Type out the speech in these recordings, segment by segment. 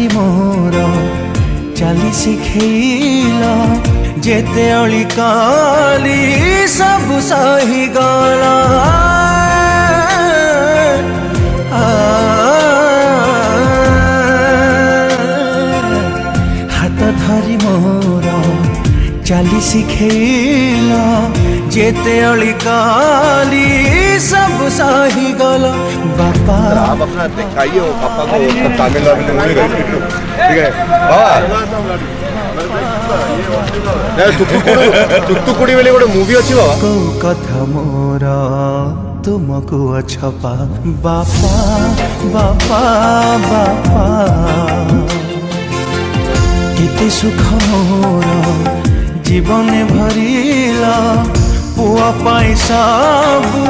धरी मोर चाली शिखेल जेते अली काली सब सही गला हाथ धरी मोर चाली शिखेल जेते अली काली सब सही गला बापा। आप अपना दिखाइए वो पापा को तमिल मूवी गई ठीक है तुतुकुड़ी वाली गोटे मूवी अच्छी बाबा को कथा मोर तुमको अछपा बापा बापा बापा केते सुख मोर जीवन भरिला पुआ पाई सबु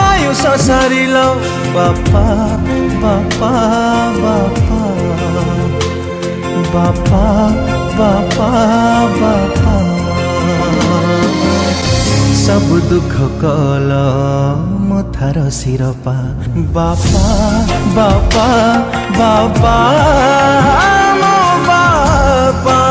आयुष सारिल बापा बापा बापा बापा बापा बापा सब दुख कल मथार सिरपा बापा बापा बापा मो बापा।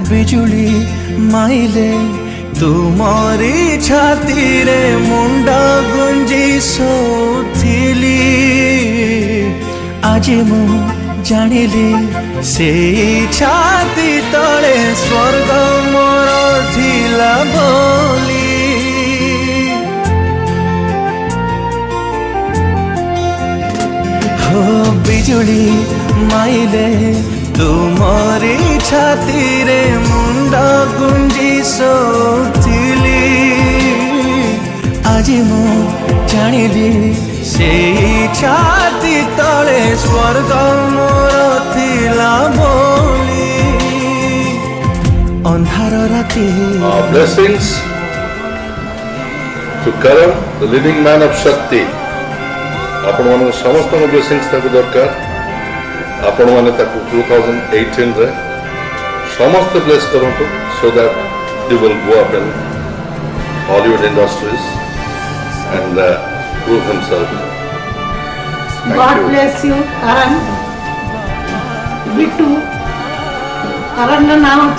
बिजुली माइले तुमरी छाती रे मुंडा गुंजी सोथिली आज मु जानिली से छाती तले स्वर्ग मोर थिला बोली हो बिजुली माइले तुमरी छाती रे मुंडा गुंजी सोथिली आज मु जानिली से छाती तले स्वर्ग मोर थिला बोली अंधार राति blessings to Karam, the living man of Shakti. आपण मान समस्त ब्लेसिंग्स ताको दरकार आपण माने ताको 2018 रे समस्त ब्लेस करंतु so that he will go up in Hollywood industries and prove himself. God bless you, Karan. Bittu. Karan na naam